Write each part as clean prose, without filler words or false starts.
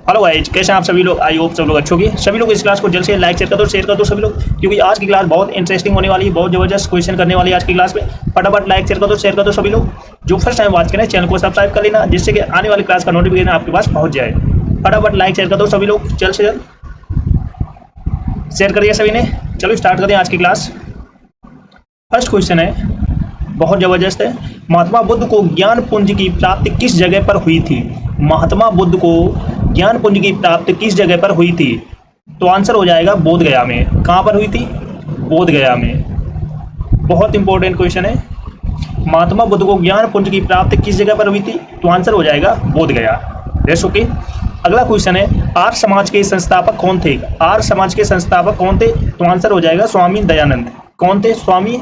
Hello guys, कैसे हैं आप सभी लोग। आई होप सब लोग अच्छे होंगे। सभी लोग इस क्लास को जल्द से लाइक शेयर कर दो सभी लोग, क्योंकि आज की क्लास बहुत इंटरेस्टिंग होने वाली है, बहुत जबरदस्त क्वेश्चन करने वाली है आज की क्लास में। फटाफट लाइक शेयर कर दो सभी लोग। जो फर्स्ट टाइम वॉच करें चैनल को सब्सक्राइब कर लेना, जिससे कि आने वाली क्लास का नोटिफिकेशन आपके पास पहुंच जाए। फटाफट लाइक शेयर कर दो सभी लोग, जल्द से जल्द शेयर करिए सभी ने। चलो स्टार्ट करें आज की क्लास। फर्स्ट क्वेश्चन है, बहुत जबरदस्त है। महात्मा बुद्ध को ज्ञान पुंज की प्राप्ति किस जगह पर हुई थी? महात्मा बुद्ध को ज्ञान पुंज की प्राप्ति किस जगह पर हुई थी? तो आंसर हो जाएगा बोध गया में। कहां पर हुई थी? बोध गया में। बहुत इंपॉर्टेंट क्वेश्चन है। महात्मा बुद्ध को ज्ञान पुंज की प्राप्ति किस जगह पर हुई थी? तो आंसर हो जाएगा बोध गया। Yes, okay. अगला क्वेश्चन है, आर्य समाज के संस्थापक कौन थे? आर्य समाज के संस्थापक कौन थे? तो आंसर हो जाएगा स्वामी दयानंद। कौन थे? स्वामी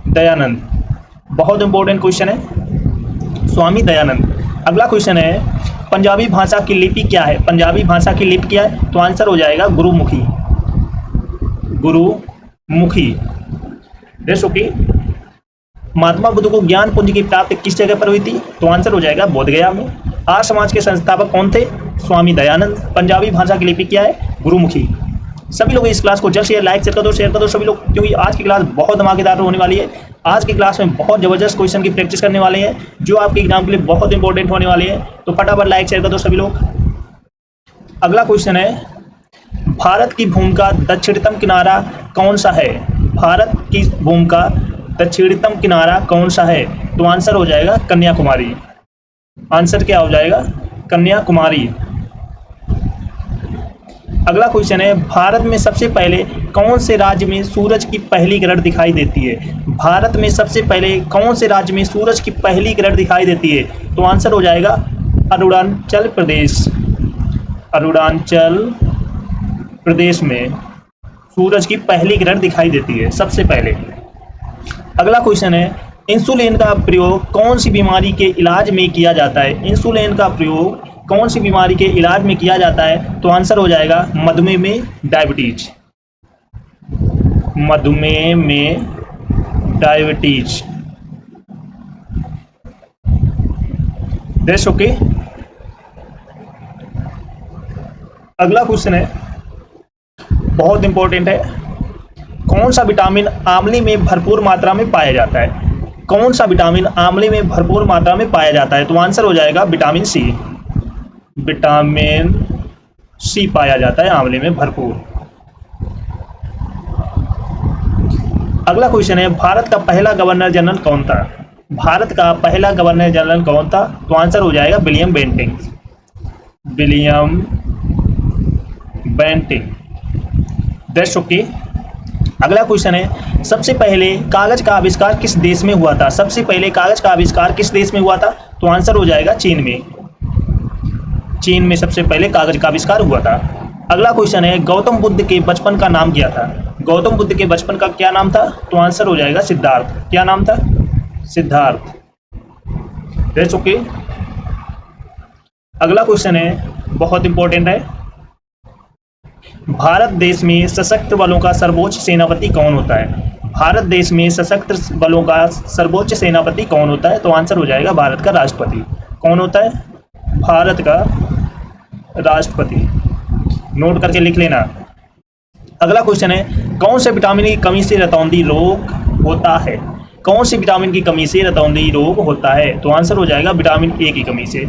दयानंद। बहुत इंपॉर्टेंट क्वेश्चन है, स्वामी दयानंद। अगला क्वेश्चन है, पंजाबी भाषा की लिपि क्या है? पंजाबी भाषा की लिपि क्या है? तो आंसर हो जाएगा गुरुमुखी। गुरुमुखी। Yes, okay. महात्मा बुद्ध को ज्ञान पुंज की प्राप्ति किस जगह पर हुई थी? तो आंसर हो जाएगा बोध गया में। आर्य समाज के संस्थापक कौन थे? स्वामी दयानंद। पंजाबी भाषा की लिपि क्या है? गुरुमुखी। सभी लोग इस क्लास को जल्द से लाइक शेयर कर दो सभी लोग, क्योंकि आज की क्लास बहुत धमाकेदार होने वाली है। आज की क्लास में बहुत जबरदस्त क्वेश्चन की प्रैक्टिस करने वाले हैं, जो आपके एग्जाम के लिए बहुत इंपॉर्टेंट होने वाले हैं। तो फटाफट लाइक शेयर कर दो सभी लोग। अगला क्वेश्चन है, भारत की भूमि का दक्षिणतम किनारा कौन सा है? भारत की भूमि का दक्षिणतम किनारा कौन सा है? तो आंसर हो जाएगा कन्याकुमारी। आंसर क्या हो जाएगा? कन्याकुमारी। अगला क्वेश्चन है, भारत में सबसे पहले कौन से राज्य में सूरज की पहली किरण दिखाई देती है? भारत में सबसे पहले कौन से राज्य में सूरज की पहली किरण दिखाई देती है? तो आंसर हो जाएगा अरुणाचल प्रदेश। अरुणाचल प्रदेश में सूरज की पहली किरण दिखाई देती है सबसे पहले। अगला क्वेश्चन है, इंसुलिन का प्रयोग कौन सी बीमारी के इलाज में किया जाता है? इंसुलिन का प्रयोग कौन सी बीमारी के इलाज में किया जाता है? तो आंसर हो जाएगा मधुमेह में, डायबिटीज। मधुमेह में डायबिटीज। देश, ओके। अगला क्वेश्चन है, बहुत इंपॉर्टेंट है। कौन सा विटामिन आंवले में भरपूर मात्रा में पाया जाता है? कौन सा विटामिन आंवले में भरपूर मात्रा में पाया जाता है? तो आंसर हो जाएगा विटामिन सी। विटामिन सी पाया जाता है आंवले में भरपूर। अगला क्वेश्चन है, भारत का पहला गवर्नर जनरल कौन था? भारत का पहला गवर्नर जनरल कौन था? तो आंसर हो जाएगा William Bentinck. William Bentinck. That's okay. अगला क्वेश्चन है, सबसे पहले कागज का आविष्कार किस देश में हुआ था? सबसे पहले कागज का आविष्कार किस देश में हुआ था? तो आंसर हो जाएगा चीन में। चीन में सबसे पहले कागज का आविष्कार हुआ था। अगला क्वेश्चन है, गौतम बुद्ध के बचपन का नाम क्या था? गौतम बुद्ध के बचपन का क्या नाम था? तो आंसर हो जाएगा सिद्धार्थ। क्या नाम था? सिद्धार्थ। That's okay. अगला क्वेश्चन है, बहुत इंपॉर्टेंट है। भारत देश में सशस्त्र बलों का सर्वोच्च सेनापति कौन होता है? भारत देश में सशस्त्र बलों का सर्वोच्च सेनापति कौन होता है? तो आंसर हो जाएगा भारत का राष्ट्रपति। कौन होता है? भारत का राष्ट्रपति। नोट करके लिख लेना। अगला क्वेश्चन है, कौन से विटामिन की कमी से रतौंधी रोग होता है? कौन से विटामिन की कमी से रतौंधी रोग होता है? तो आंसर हो जाएगा विटामिन ए की कमी से।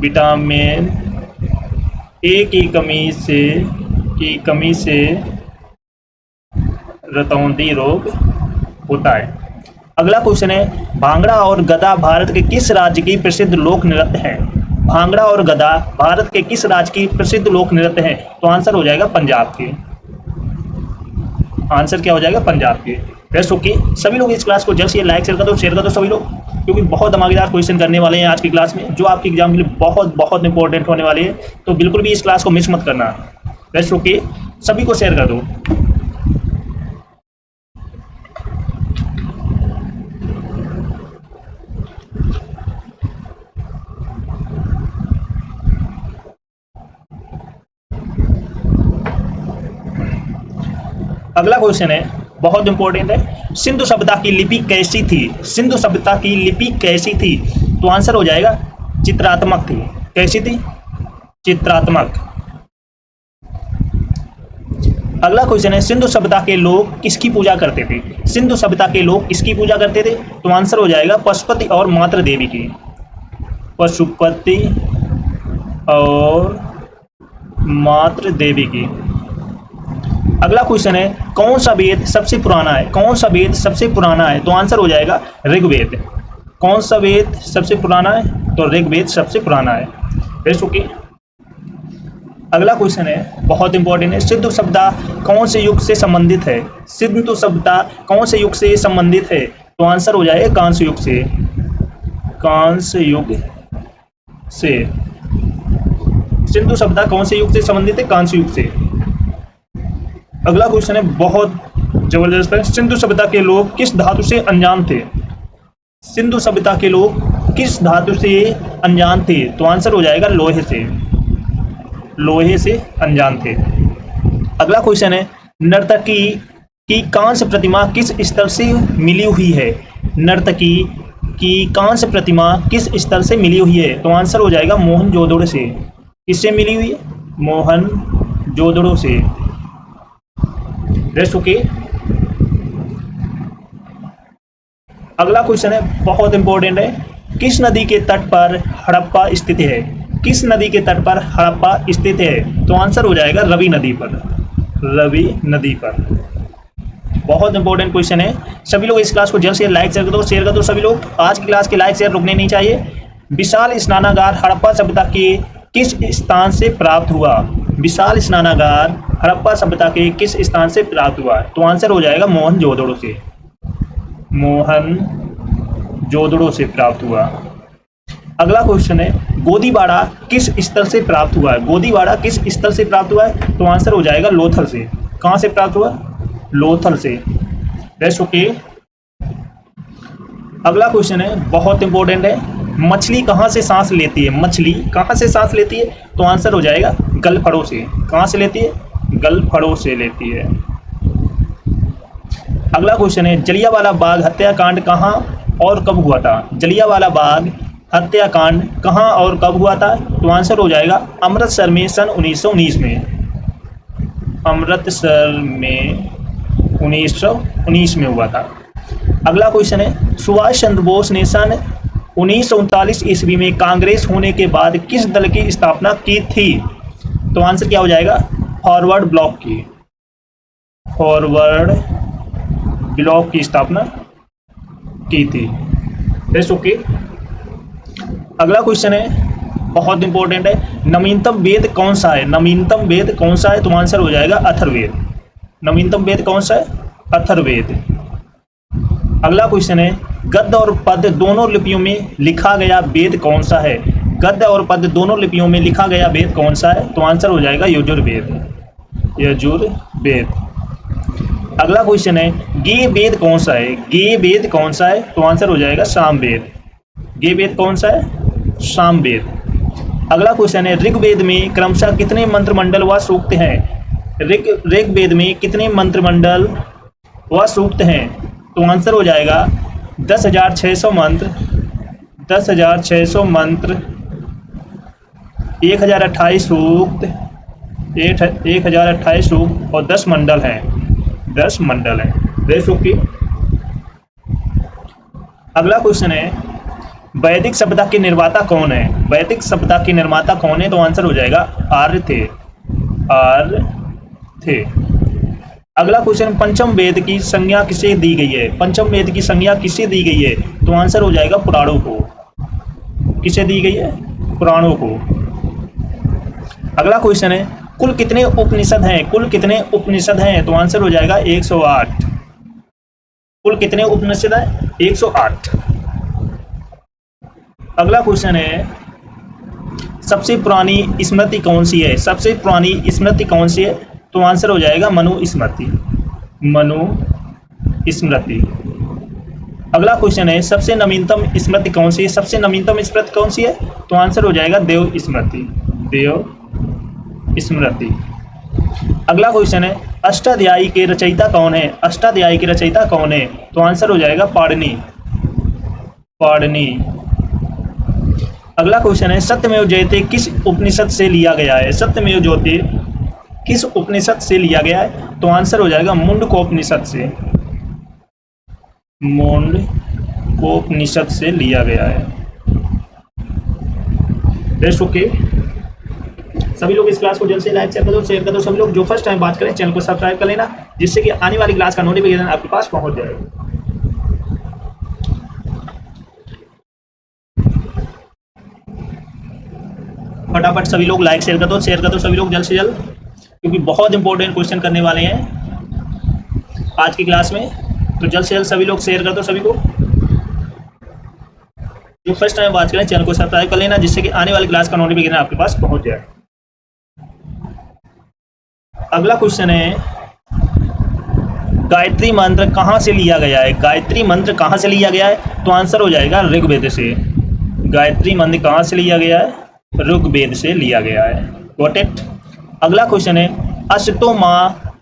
विटामिन ए की कमी से रतौंधी रोग होता है। अगला क्वेश्चन है, भांगड़ा और गदा भारत के किस राज्य की प्रसिद्ध लोक नृत्य है? भांगड़ा और गदा भारत के किस राज्य की प्रसिद्ध लोक नृत्य है? तो आंसर हो जाएगा पंजाब के। आंसर क्या हो जाएगा? पंजाब के। Best, okay. सभी लोग इस क्लास को जल्द से लाइक शेयर कर दो सभी लोग, क्योंकि बहुत धमाकेदार क्वेश्चन करने वाले हैं आज की क्लास में, जो आपके एग्जाम के लिए बहुत इंपॉर्टेंट होने वाले हैं। तो बिल्कुल भी इस क्लास को मिस मत करना। Best, okay. सभी को शेयर कर दो। अगला क्वेश्चन है, बहुत इंपॉर्टेंट है। सिंधु सभ्यता की लिपि कैसी थी? सिंधु सभ्यता की लिपि कैसी थी? तो आंसर हो जाएगा चित्रात्मक थी। कैसी थी? चित्रात्मक। अगला क्वेश्चन है, सिंधु सभ्यता के लोग किसकी पूजा करते थे? सिंधु सभ्यता के लोग किसकी पूजा करते थे? तो आंसर हो जाएगा पशुपति और मातृ देवी की। पशुपति और मातृ देवी की। अगला क्वेश्चन है, कौन सा वेद सबसे पुराना है? कौन सा वेद सबसे पुराना है? तो आंसर हो जाएगा ऋग्वेद। कौन सा वेद सबसे पुराना है? तो ऋग्वेद सबसे पुराना है। ओके। अगला क्वेश्चन है, बहुत इंपॉर्टेंट है, सिंधु सभ्यता कौन से युग से संबंधित है? सिंधु सभ्यता कौन से युग से संबंधित है? तो आंसर हो जाएगा कांस्य युग से। कांस्य युग से। सिंधु सभ्यता कौन से युग से संबंधित है? कांस्य युग से। अगला क्वेश्चन है, बहुत जबरदस्त है, सिंधु सभ्यता के लोग किस धातु से अनजान थे? सिंधु सभ्यता के लोग किस धातु से अनजान थे? तो आंसर हो जाएगा लोहे से। लोहे से अनजान थे। अगला क्वेश्चन है, नर्तकी की कांस्य प्रतिमा किस स्थल से मिली हुई है? नर्तकी की कांस्य प्रतिमा किस स्थल से मिली हुई है? तो आंसर हो जाएगा मोहनजोदड़ो से। किससे मिली हुई है? मोहनजोदड़ो से। ओके। अगला क्वेश्चन है, बहुत इंपॉर्टेंट है, किस नदी के तट पर हड़प्पा स्थित है? किस नदी के तट पर हड़प्पा स्थित है? तो आंसर हो जाएगा रवि नदी पर। रवि नदी पर। बहुत इंपॉर्टेंट क्वेश्चन है। सभी लोग इस क्लास को जल्द से लाइक शेयर कर दो सभी लोग। आज की क्लास के लाइक शेयर रुकने नहीं चाहिए। विशाल स्नानागार हड़प्पा सभ्यता के किस स्थान से प्राप्त हुआ? विशाल स्नानागार हड़प्पा सभ्यता के किस स्थान से प्राप्त हुआ? तो आंसर हो जाएगा मोहनजोदड़ो से। मोहनजोदड़ो से प्राप्त हुआ। अगला क्वेश्चन है, गोदीबाड़ा किस स्थल से प्राप्त हुआ है? गोदीबाड़ा किस स्थल से प्राप्त हुआ है? तो आंसर हो जाएगा लोथल से। कहां से प्राप्त हुआ? लोथल से। ओके। अगला क्वेश्चन है, बहुत इंपॉर्टेंट है, मछली कहां से सांस लेती है? मछली कहां से सांस लेती है? तो आंसर हो जाएगा गलफड़ों से। कहां से लेती है? गलफड़ों से लेती है। अगला क्वेश्चन है, जलियांवाला बाग हत्याकांड कहां और कब हुआ था? जलियांवाला बाग हत्याकांड कहां और कब हुआ था? तो आंसर हो जाएगा अमृतसर में सन 1919 में। अमृतसर में 1919 में हुआ था। अगला क्वेश्चन है, सुभाष चंद्र बोस ने सन 1939 ईस्वी में कांग्रेस होने के बाद किस दल की स्थापना की थी? तो आंसर क्या हो जाएगा? फॉरवर्ड ब्लॉक की। फॉरवर्ड ब्लॉक की स्थापना की थी। ओके। अगला क्वेश्चन है, बहुत इंपॉर्टेंट है, नवीनतम वेद कौन सा है? नवीनतम वेद कौन सा है? तो आंसर हो जाएगा अथर्ववेद। नवीनतम वेद कौन सा है? अथर्ववेद। अगला क्वेश्चन है, गद्य और पद्य दोनों लिपियों में लिखा गया वेद कौन सा है? गद्य और पद्य दोनों लिपियों में लिखा गया वेद कौन सा है? तो आंसर हो जाएगा यजुर्वेद। यजुर्वेद। अगला क्वेश्चन है, गे वेद कौन सा है? गे वेद कौन सा है? तो आंसर हो जाएगा सामवेद। गे वेद कौन सा है? सामवेद। अगला क्वेश्चन है, ऋग्वेद में क्रमशः कितने मंत्रमंडल व सूक्त हैं? ऋग्वेद में कितने मंत्रमंडल व सूक्त हैं? तो आंसर हो जाएगा 10,600 मंत्र। 10,600 मंत्र, 1028 सूक्त, 1028 सूक्त और 10 मंडल हैं। 10 मंडल हैं। ओके। अगला क्वेश्चन है, वैदिक सभ्यता के निर्माता कौन है? वैदिक सभ्यता के निर्माता कौन है? तो आंसर हो जाएगा आर्य थे। आर्य थे। अगला क्वेश्चन, पंचम वेद की संज्ञा किसे दी गई है? पंचम वेद की संज्ञा किसे दी गई है? तो आंसर हो जाएगा पुराणों को। किसे दी गई है? पुराणों को। अगला क्वेश्चन है, कुल कितने उपनिषद हैं? कुल कितने उपनिषद हैं? तो आंसर हो जाएगा 108। कुल कितने उपनिषद हैं? 108। अगला क्वेश्चन है, सबसे पुरानी स्मृति कौन सी है? सबसे पुरानी स्मृति कौन सी है? तो आंसर हो जाएगा मनुस्मृति। मनुस्मृति। अगला क्वेश्चन है, सबसे नवीनतम स्मृति कौन सी है? सबसे नवीनतम स्मृति कौन सी है? तो आंसर हो जाएगा देव स्मृति। देव स्मृति। अगला क्वेश्चन है, अष्टाध्यायी के रचयिता कौन है? अष्टाध्यायी के रचयिता कौन है? तो आंसर हो जाएगा पाणिनि। पाणिनि। अगला क्वेश्चन है सत्यमेव जयते किस उपनिषद से लिया गया है? सत्यमेव जयते किस उपनिषद से लिया गया है? तो आंसर हो जाएगा मुंडकोपनिषद से। मुंडकोपनिषद से लिया गया है। Rest okay. सभी लोग इस क्लास को जल्द से लाइक शेयर कर दो। सभी लोग जो फर्स्ट टाइम बात करें चैनल को सब्सक्राइब कर लेना, जिससे कि आने वाली क्लास का नोटिफिकेशन आपके पास पहुंच जाएगा। फटाफट सभी लोग लाइक शेयर कर दो सभी लोग जल्द से जल्द, क्योंकि बहुत इंपॉर्टेंट क्वेश्चन करने वाले हैं आज की क्लास में। तो जल्द से जल्द सभी लोग शेयर कर दो सभी को। जो फर्स्ट टाइम बात करें चैनल को सब्सक्राइब कर लेना, जिससे कि आने वाली क्लास का नोटिफिकेशन आपके पास पहुंच जाए। अगला क्वेश्चन है गायत्री मंत्र कहां से लिया गया है? गायत्री मंत्र कहां से लिया गया है? तो आंसर हो जाएगा ऋग्वेद से। गायत्री मंत्र कहां से लिया गया है? ऋग्वेद से लिया गया है। Got it. अगला क्वेश्चन है असतो माँ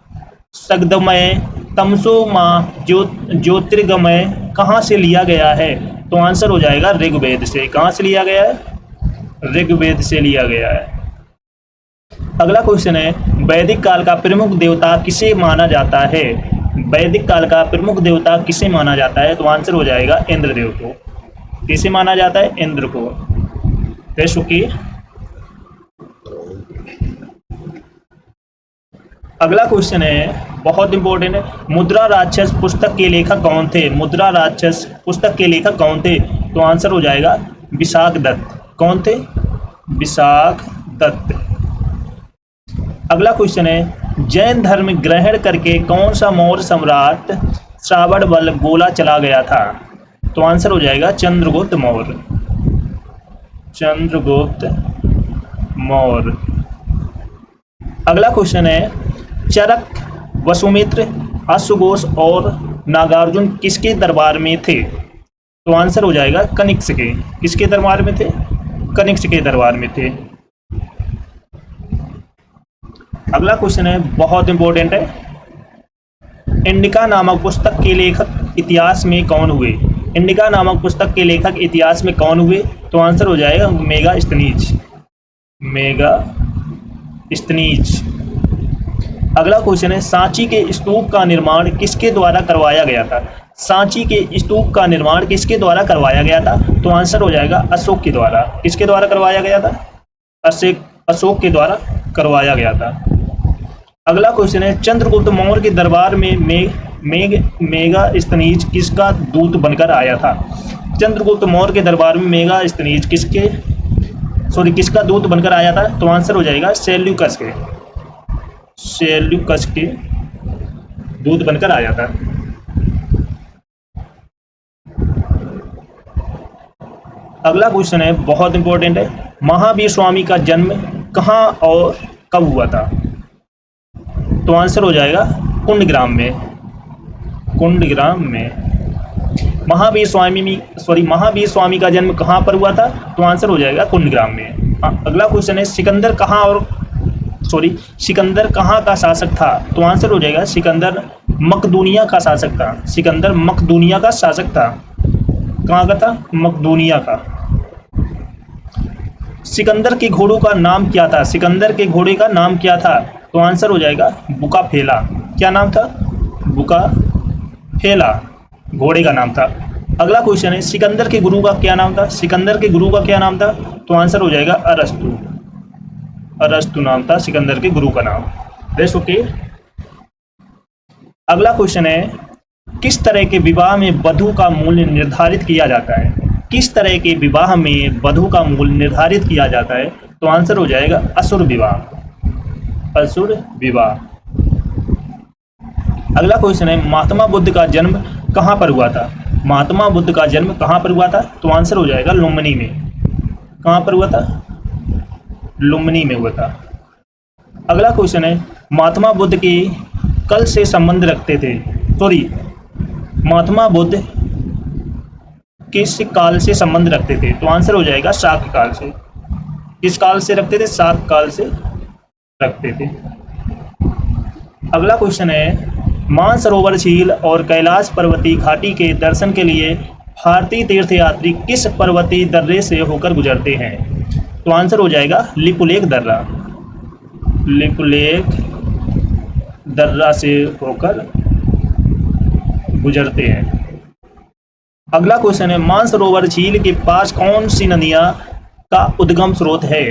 सगदमय तमसो माँ ज्योतिर्गमय कहां से लिया गया है? तो आंसर हो जाएगा ऋग्वेद से। कहां से लिया गया है? ऋग्वेद से लिया गया है। अगला क्वेश्चन है वैदिक काल का प्रमुख देवता किसे माना जाता है? वैदिक काल का प्रमुख देवता किसे माना जाता है? तो आंसर हो जाएगा इंद्रदेव को। किसे माना जाता है? इंद्र को। सुखी। अगला क्वेश्चन है बहुत इंपॉर्टेंट है, मुद्रा राक्षस पुस्तक के लेखक कौन थे? मुद्रा राक्षस पुस्तक के लेखक कौन थे? तो आंसर हो जाएगा विशाख दत्त। कौन थे? विशाख दत्त। अगला क्वेश्चन है जैन धर्म ग्रहण करके कौन सा मौर्य सम्राट श्रावण बल गोला चला गया था? तो आंसर हो जाएगा चंद्रगुप्त मौर्य। चंद्रगुप्त मौर्य। अगला क्वेश्चन है चरक, वसुमित्र, अश्वघोष और नागार्जुन किसके दरबार में थे? तो आंसर हो जाएगा कनिष्क के। किसके दरबार में थे? कनिष्क के दरबार में थे। अगला क्वेश्चन है बहुत इंपॉर्टेंट है, इंडिका नामक पुस्तक के लेखक इतिहास में कौन हुए? इंडिका नामक पुस्तक के लेखक इतिहास में कौन हुए? तो आंसर हो जाएगा मेगास्थनीज। मेगास्थनीज। अगला क्वेश्चन है सांची के स्तूप का निर्माण किसके द्वारा करवाया गया था? सांची के स्तूप का निर्माण किसके द्वारा करवाया गया था? तो आंसर हो जाएगा अशोक के द्वारा। किसके द्वारा करवाया गया था? अशोक के द्वारा करवाया गया था। अगला क्वेश्चन है चंद्रगुप्त मौर्य के दरबार में मेगास्थनीज किसका दूत बनकर आया था? चंद्रगुप्त मौर्य के दरबार में मेगास्थनीज किसका दूत बनकर आया था? तो आंसर हो जाएगा सेल्यूकस के। सेल्यूकस के दूत बनकर आया था। अगला क्वेश्चन है बहुत इंपॉर्टेंट है, महावीर स्वामी का जन्म कहाँ और कब हुआ था? तो आंसर हो जाएगा कुंडग्राम में। कुंडग्राम में। महावीर स्वामी का जन्म कहाँ पर हुआ था? तो आंसर हो जाएगा कुंडग्राम में। अगला क्वेश्चन है सिकंदर कहाँ का शासक था? तो आंसर हो जाएगा सिकंदर मकदूनिया का शासक था। सिकंदर मकदूनिया का शासक था। कहाँ का था? मकदूनिया का। सिकंदर के घोड़ों का नाम क्या था? सिकंदर के घोड़े का नाम क्या था? तो आंसर हो जाएगा बुकाफेला। क्या नाम था? बुकाफेला घोड़े का नाम था। अगला क्वेश्चन है सिकंदर के गुरु का क्या नाम था? सिकंदर के गुरु का क्या नाम था? तो आंसर हो जाएगा अरस्तु। अरस्तु नाम था सिकंदर के गुरु का नाम। Rest okay. अगला क्वेश्चन है किस तरह के विवाह में वधू का मूल्य निर्धारित किया जाता है? किस तरह के विवाह में वधू का मूल्य निर्धारित किया जाता है? तो आंसर हो जाएगा असुर विवाह। असुर विवाह। अगला क्वेश्चन है महात्मा बुद्ध का जन्म कहाँ पर हुआ था? महात्मा बुद्ध का जन्म कहाँ पर हुआ था? तो आंसर हो जाएगा लुम्बिनी में। कहाँ पर हुआ था? लुम्बिनी में हुआ था। अगला क्वेश्चन है महात्मा बुद्ध के कल से संबंध रखते थे, महात्मा बुद्ध किस काल से संबंध रखते थे? तो आंसर हो जाएगा शाक काल से। किस काल से रखते थे? शाक काल से रखते थे। अगला क्वेश्चन है मानसरोवर झील और कैलाश पर्वती घाटी के दर्शन के लिए भारतीय तीर्थयात्री किस पर्वतीय दर्रे से होकर गुजरते हैं? तो आंसर हो जाएगा लिपुलेख दर्रा। लिपुलेख दर्रा से होकर गुजरते हैं। अगला क्वेश्चन है, मानसरोवर झील के पास कौन सी नदियां का उद्गम स्रोत है?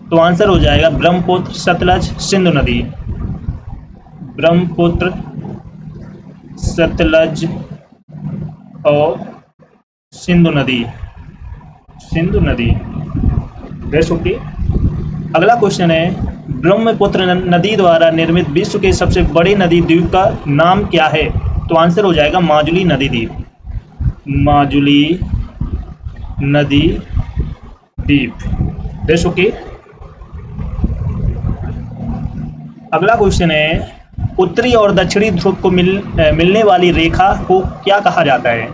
तो आंसर हो जाएगा ब्रह्मपुत्र, सतलज, सिंधु नदी। ब्रह्मपुत्र, सतलज और सिंधु नदी। सिंधु नदी। Best okay. अगला क्वेश्चन है, ब्रह्मपुत्र नदी द्वारा निर्मित विश्व के सबसे बड़े नदी द्वीप का नाम क्या है? तो आंसर हो जाएगा माजुली नदी द्वीप। माजुली नदी द्वीप। Best okay. अगला क्वेश्चन है, उत्तरी और दक्षिणी ध्रुव को मिलने वाली रेखा को क्या कहा जाता है?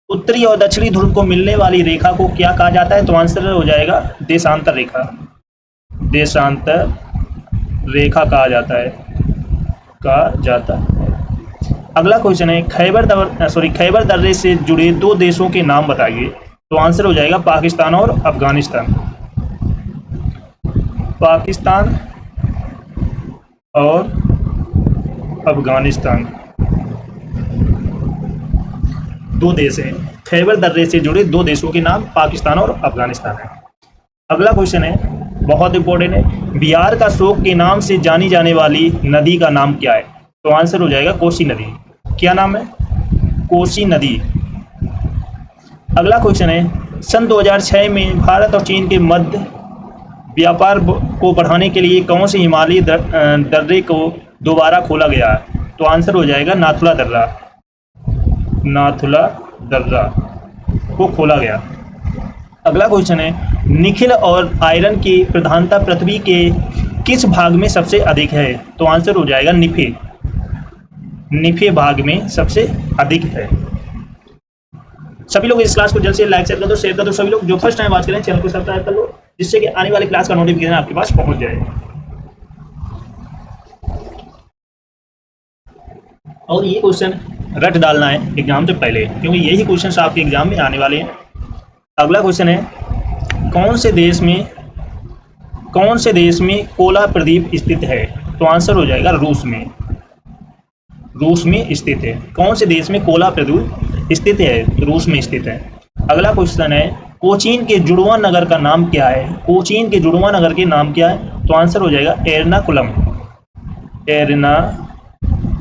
उत्तरी और दक्षिणी ध्रुव को मिलने वाली रेखा को क्या कहा जाता है? तो आंसर हो जाएगा देशांतर रेखा। देशांतर रेखा कहा जाता है। अगला क्वेश्चन है, खैबर दर्रे से जुड़े दो देशों के नाम बताइए। तो आंसर हो जाएगा पाकिस्तान और अफगानिस्तान। पाकिस्तान और अफगानिस्तान दो देश हैं। खैबर दर्रे से जुड़े दो देशों के नाम पाकिस्तान और अफगानिस्तान है। अगला क्वेश्चन है, बहुत इंपॉर्टेंट है, बिहार का शोक के नाम से जानी जाने वाली नदी का नाम क्या है? तो आंसर हो जाएगा कोसी नदी। क्या नाम है? कोसी नदी। अगला क्वेश्चन है, सन 2006 में भारत और चीन के मध्य व्यापार को बढ़ाने के लिए कौन से हिमालयी दर्रे को दोबारा खोला गया? तो आंसर हो जाएगा नाथुला दर्रा। नाथुला दर्रा को खोला गया। अगला क्वेश्चन है, निकेल और आयरन की प्रधानता पृथ्वी के किस भाग में सबसे अधिक है? तो आंसर हो जाएगा निफे। निफे भाग में सबसे अधिक है। सभी लोग इस क्लास को जल्द से लाइक शेयर कर दो, शेयर कर दो। सभी लोग जो फर्स्ट टाइम वॉच करें चैनल को सब्सक्राइब कर लो, जिससे कि आने वाली क्लास का नोटिफिकेशन आपके पास पहुंच जाए। और ये क्वेश्चन रट डालना है एग्जाम से पहले, क्योंकि यही क्वेश्चन आपके एग्जाम में आने वाले हैं। अगला क्वेश्चन है, कौन से देश में कोला प्रदीप स्थित है? तो आंसर हो जाएगा रूस में। रूस में स्थित है। कौन से देश में कोला प्रदीप स्थित है? तो रूस में स्थित है। अगला क्वेश्चन है, कोचीन के जुड़वा नगर का नाम क्या है? कोचीन के जुड़वा नगर के नाम क्या है? तो आंसर हो जाएगा एर्नाकुलम। एर्नाकुलम।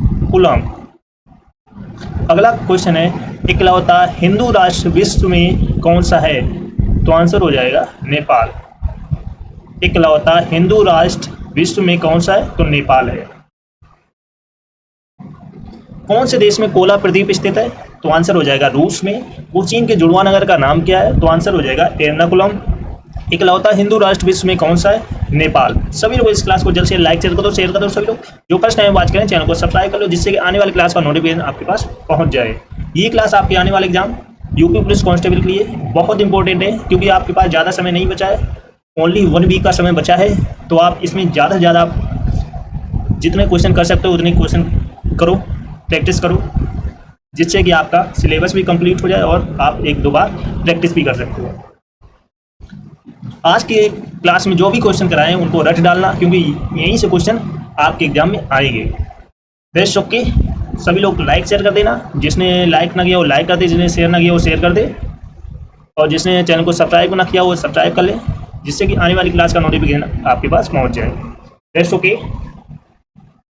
अगला क्वेश्चन है, इकलौता हिंदू राष्ट्र विश्व में कौन सा है? तो आंसर हो जाएगा नेपाल। इकलौता हिंदू राष्ट्र विश्व में कौन सा है? तो नेपाल है। कौन से देश में कोला प्रदीप स्थित है? तो आंसर हो जाएगा रूस में। कोचीन के जुड़वा नगर का नाम क्या है? तो आंसर हो जाएगा एर्नाकुलम। इकलौता हिंदू राष्ट्र विश्व में कौन सा है? नेपाल। सभी लोग इस क्लास को जल्द से लाइक शेयर कर दो, शेयर कर दो। सभी लोग जो फर्स्ट टाइम वॉच करें चैनल को सब्सक्राइब कर लो, जिससे कि आने वाली क्लास का नोटिफिकेशन आपके पास पहुंच जाए। ये क्लास आपके आने वाले एग्जाम यूपी पुलिस कांस्टेबल के लिए बहुत इंपॉर्टेंट है, क्योंकि आपके पास ज़्यादा समय नहीं बचा है, ओनली 1 वीक का समय बचा है। तो आप इसमें ज़्यादा से ज़्यादा जितने क्वेश्चन कर सकते हो उतने क्वेश्चन करो, प्रैक्टिस करो, जिससे कि आपका सिलेबस भी कंप्लीट हो जाए और आप 1-2 बार प्रैक्टिस भी कर सकते हो। आज की क्लास में जो भी क्वेश्चन कराए हैं उनको रट डालना, क्योंकि यहीं से क्वेश्चन आपके एग्जाम में आएंगे। Best okay. सभी लोग लाइक शेयर कर देना। जिसने लाइक ना किया वो लाइक कर दे, जिसने शेयर ना किया वो शेयर कर दे, और जिसने चैनल को सब्सक्राइब ना किया वो सब्सक्राइब कर ले, जिससे कि आने वाली क्लास का नोटिफिकेशन आपके पास पहुँच जाए। Best okay.